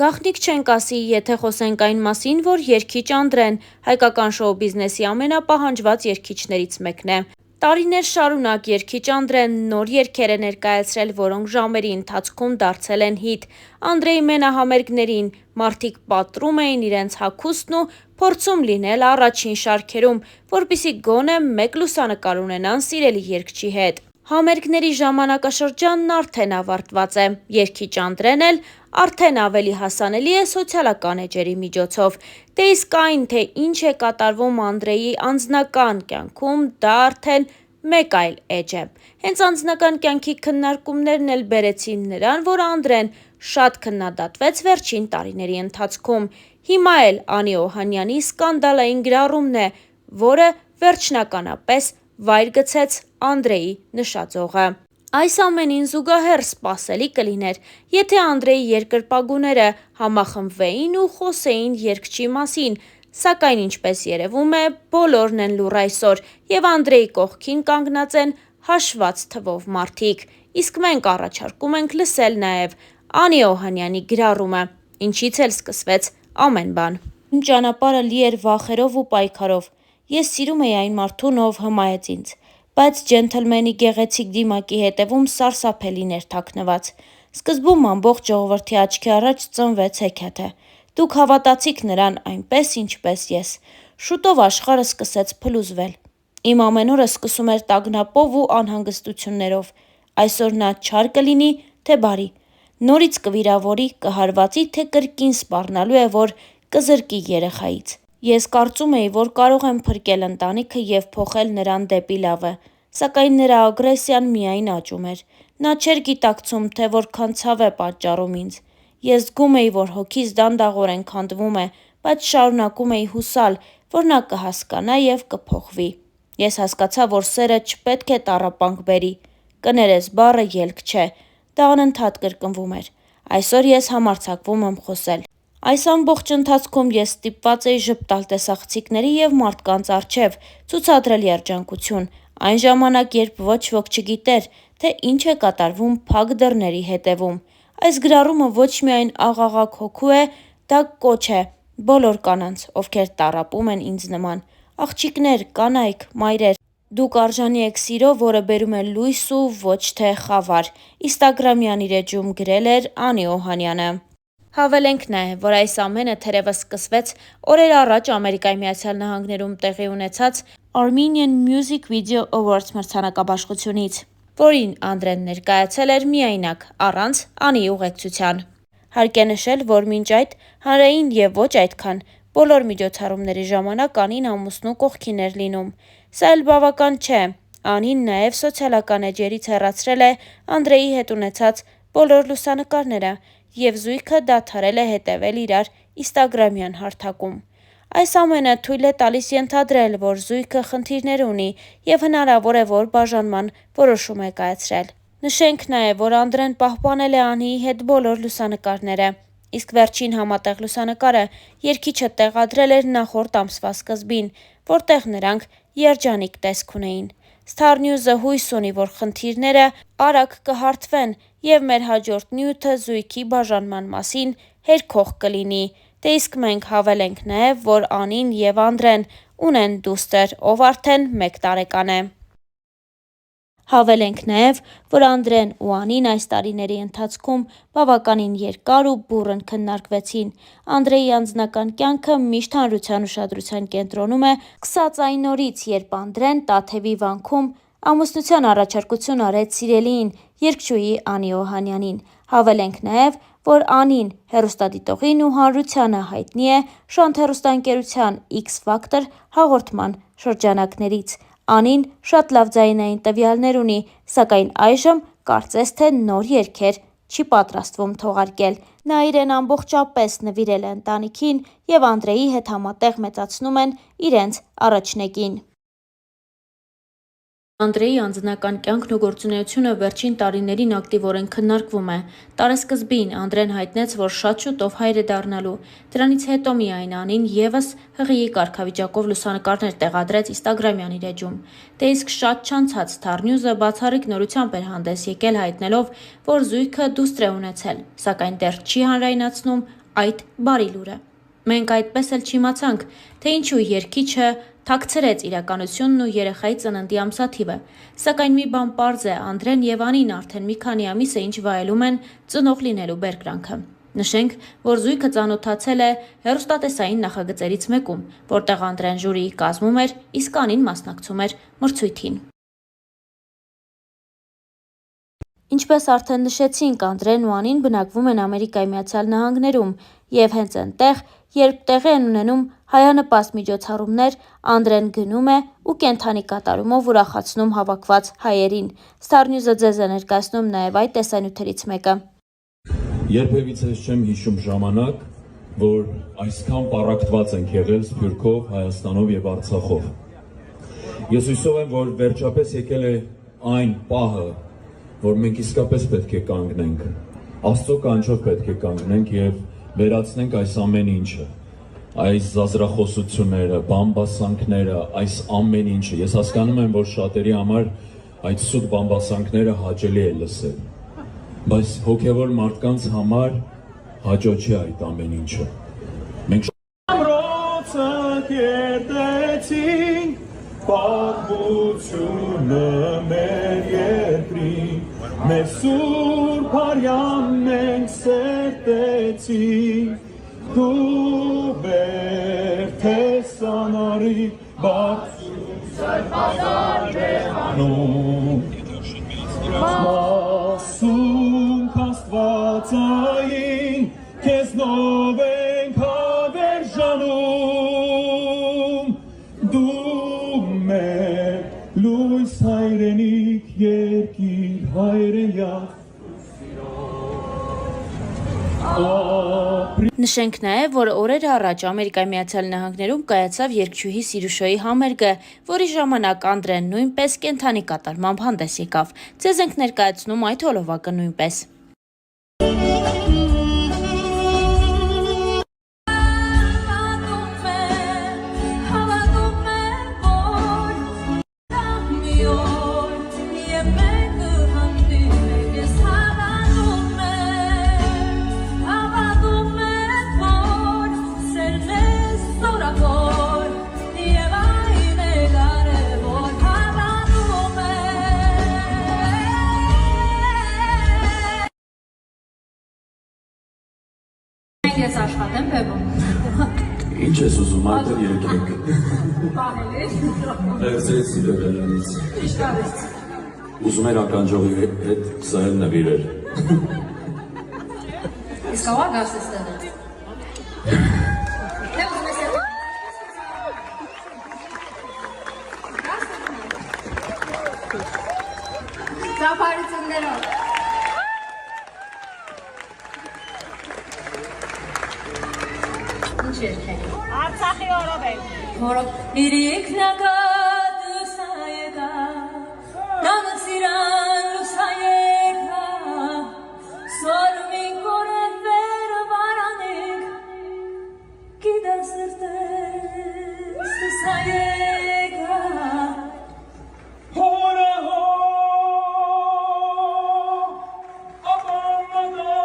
Գաղտնիք չենք ասի, եթե խոսենք այն մասին, որ երգիչ Անդրեն հայկական շոու բիզնեսի ամենապահանջված երգիչներից մեկն է։ Տարիներ շարունակ երգիչ Անդրեն նոր երգեր է ներկայացրել, որոնք ժամերի ընթացքում դարձել են հիթ։ Անդրեի մենահամերգներին մարդիկ պատռում էին իրենց հագուստն ու փորձում լինել առաջին շարքերում, որպեսզի գոնե մեկ լուսանկար ունենան սիրելի երգչի հետ։ Համերգների ժամանակաշրջանն արդեն ավարտված է, երգիչ Անդրեն էլ արդեն ավելի հասանելի է սոցիալական էջերի միջոցով։ Դե իսկ այն, թե ինչ է կատարվում Անդրեի անձնական կյանքում, դա արդեն մեկ այլ էջ է։ Հենց անձնական կյանքի քննարկումներն էլ բերեցին նրան, որ Անդրեն շատ քննադատվեց վերջին տարիների ընթացքում։ Հիմա էլ Անի Օհանյանի սկանդալային գրառումն է, որը վերջնականապես վայր գցեց Անդրեի նշաձողը։ Այս ամենին զուգահեռ սպասելի կլիներ, եթե Անդրեի երկրպագուները համախմբվեին ու խոսեին երգչի մասին, սակայն ինչպես երևում է, բոլորն են լուռ այսօր, և Անդրեի կողքին կանգնած են հաշված թվով մարդիկ։ Իսկ մենք առաջարկում ենք լսել նաև Անի Օհանյանի գրառումը, ինչից էլ սկսվեց ամեն բան։ Իմ ճանապարհը լի էր վախերով ու պայքարով։ Ես սիրում էի այն մարդուն, ով հմայեց ինձ, բայց ջենթլմենի գեղեցիկ դիմակի հետևում սարսափելին էր թաքնված։ Սկզբում ամբողջ ժողովրդի աչքի առաջ ծնվեց հեքիաթը։ Դուք հավատացիք նրան այնպես, ինչպես ես։ Շուտով աշխարհը սկսեց փլուզվել։ Իմ ամեն օրը սկսում էր տագնապով ու անհանգստություններով։ Այսօր նա չար կլինի, թե բարի։ Նորից կվիրավորի, կհարվածի, թե կրկին սպառնալու է, որ կզրկի երեխայից։ Ես կարծում էի, որ կարող եմ փրկել ընտանիքը և փոխել նրան դեպի լավը, սակայն նրա ագրեսիան միայն աճում էր։ Նա չէր գիտակցում, թե որքան ցավ է պատճառում ինձ։ Ես զգում էի, որ հոգիս դանդաղորեն քանդվում է, բայց շարունակում էի հուսալ, որ նա կհասկանա և կփոխվի։ Ես հասկացա, որ սերը չպետք է տառապանք բերի։ Կներես բառը ելք չէ, դա անընդհատ կրկնվում էր։ Այսօր ես համարձակվում եմ խոսել։ Այս ամբողջ ընթացքում ես ստիպված էի ժպտալ տեսախցիկների և մարդկանց առջև, ցուցադրել երջանկություն, այն ժամանակ, երբ ոչ ոք չգիտեր, թե ինչ է կատարվում փակ դռների հետևում։ Այս գրառումը ոչ միայն աղաղակ հոգու է, դա կոչ է բոլոր կանանց, ովքեր տառապում են ինձ նման։ Աղջիկներ, կանայք, մայրեր, դուք արժանի եք սիրո, որը բերում է լույս ու ոչ թե խավար։ Ինստագրամյան իր էջում գրել էր Անի Օհանյանը։ Հավելենք նաև, որ այս ամենը թերևս սկսվեց օրեր առաջ Ամերիկայի Միացյալ Նահանգներում տեղի ունեցած Armenian Music Video Awards մրցանակաբաշխությունից, որին Անդրեն ներկայացել էր միայնակ, առանց Անիի ուղեկցության։ Հարկ է նշել, որ մինչ այդ հանրային և ոչ այդքան բոլոր միջոցառումների ժամանակ Անին ամուսնու կողքին էր լինում։ Սա էլ բավական չէ։ Անին նաև սոցիալական էջերից հեռացրել է Անդրեի հետ ունեցած բոլոր լուսանկարները, և զույգը դադարել է հետևել իրար ինստագրամյան հարթակում։ Այս ամենը թույլ է տալիս ենթադրել, որ զույգը խնդիրներ ունի և հնարավոր է, որ բաժանման որոշում է կայացրել։ Նշենք նաև, որ Անդրեն պահպանել է Անիի հետ բոլոր լուսանկարները, իսկ վերջին համատեղ լուսանկարը երգիչը տեղադրել էր նախորդ ամսվա սկզբին, որտեղ նրանք երջանիկ տեսք ունեին։ Star News-ը հույս ունի, որ խնդիրները արագ կհարթվեն, և մեր հաջորդ նյութը զույգի բաժանման մասին հերքող կլինի։ Դե իսկ մենք հավելենք նաև, որ Անին և Անդրեն ունեն դուստր, ով արդեն 1 տարեկան է։ Հավելենք նաև, որ Անդրեն ու Անին այս տարիների ընթացքում բավականին երկար ու բուռն քննարկվեցին։ Անդրեի անձնական կյանքը միշտ հանրության ուշադրության կենտրոնում է, սկսած այն օրից, երբ Անդրեն Տաթևի վանքում ամուսնության առաջարկություն արեց սիրելիին՝ երգչուհի Անի Օհանյանին։ Հավելենք նաև, որ Անին հեռուստադիտողին ու հանրությանը հայտնի է «Շանթ» հեռուստաընկերության X Factor հաղորդման շրջանակներից։ Անին շատ լավ ձայնային տվյալներ ունի, սակայն այժմ կարծես թե նոր երգեր չի պատրաստվում թողարկել։ Նա իրեն ամբողջապես նվիրել է ընտանիքին, և Անդրեի հետ համատեղ մեծացնում են իրենց առաջնեկին։ Անդրեի անձնական կյանքն ու գործունեությունը վերջին տարիներին ակտիվորեն քննարկվում է։ Տարեսկզբին Անդրեն հայտնեց, որ շատ շուտով հայր է դառնալու։ Դրանից հետո միայն Անին ևս ՀՂԻ կարգավիճակով լուսանկարներ տեղադրեց ինստագրամյան իր էջում։ Դե իսկ շատ չանցած Star News-ը բացառիկ նորությամբ էր հանդես եկել հայտնելով, որ զույգը դուստր է ունեցել, սակայն դեռ չի հանրայնացնում այդ բարի լուրը։ Մենք այդպես էլ չիմացանք, թե ինչու երգիչը թաքցրեց իրականությունն ու երեխայի ծննդի ամսաթիվը, սակայն մի բան պարզ է, Անդրեն եւ Անին արդեն մի քանի ամիս է ինչ վայելում են ծնող լինելու բերկրանքը։ Նշենք, որ զույգը ծանոթացել է հեռուստատեսային նախագծերից մեկում, որտեղ Անդրեն ժյուրիի կազմում էր, իսկ Անին մասնակցում էր մրցույթին։ Ինչպես արդեն նշեցինք, Անդրեն ու Անին բնակվում են Ամերիկայի Միացյալ Նահանգներում եւ հենց այնտեղ, երբ տեղի են ունենում հայանպաստ միջոցառումներ, Անդրեն գնում է ու կենդանի կատարումով ուրախացնում հավաքված հայերին։ Star News-ը ձեզ է ներկայացնում նաեւ այդ տեսանյութերից մեկը։ Երբևիցե չեմ հիշում ժամանակ, որ այսքան պառակտված ենք եղել Սփյուռքով, Հայաստանով եւ Արցախով։ Ես հույսով եմ, որ վերջապես եկել է այն պահը, որ մենք իսկապես պետք է կանգնենք, Աստծո կանչով պետք է կանգնենք եւ վերացնենք այս ամեն ինչը, այս զազրախոսությունները, բամբասանքները, այս ամեն ինչը։ Ես հասկանում եմ, որ շատերի համար այդ սուտ բամբասանքները հաճելի է լսել, բայց հոգեվոր մարդկանց համար հաճո չէ այդ ամեն ինչը։ Մենք ամրոցը կերտեցինք, պատմությունը մեր երկրին, մեր սուրբ արյան մենք սերտեցինք, դու բերդ ես անարի, բարձում սայր պազար բեղանում, մասում կաստվածային, քեզնով ենք հավերժանում, դու մեր լույս հայրենիք երկիր հայրենյակ։ Նշենք նաև, որ օրեր առաջ Ամերիկայի Միացյալ Նահանգներում կայացավ երգչուհի Սիրուշոյի համերգը, որի ժամանակ Անդրեն նույնպես կենդանի կատարմամբ հանդես եկավ։ Ձեզ ենք ներկայացնում այդ հոլովակը նույնպես։ Ես աշխատեմ բևում։ Ինչ ես ուզում, արդեն երկեք։ Պահել Վերցրեցի բևելանից։ Ինչ կարես։ Ուզում էր ականջողի հետ սայել նվիրել։ Իսկ աղա գաս ես տեղը։ Թե ուզում ես էլ։ Ծափարություններով։ Ինչ երկեք։ Արցախի օրով ենք։ Որով իրիք նագատ լուսայեկա, նանը սիրան լուսայեկա, սորմին կորև վեր վարանեք, գիդա սրտես լուսայեկա, Հորա հո, ապամադա,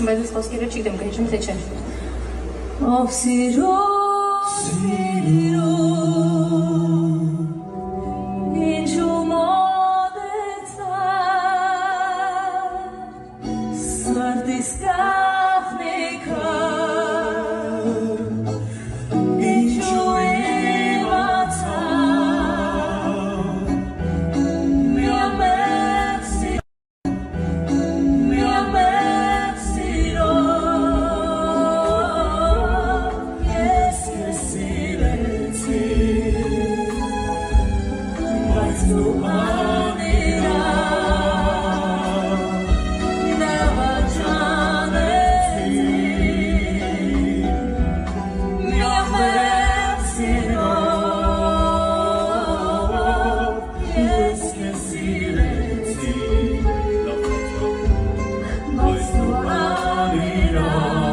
Բայց ես խոսքերը չգիտեմ, կհեչում թե չէ։ Ով սիրո, սիրո, ինչու մոտեցա, սրտիս կախնիկա, ինչու իմացա, Ալելուիա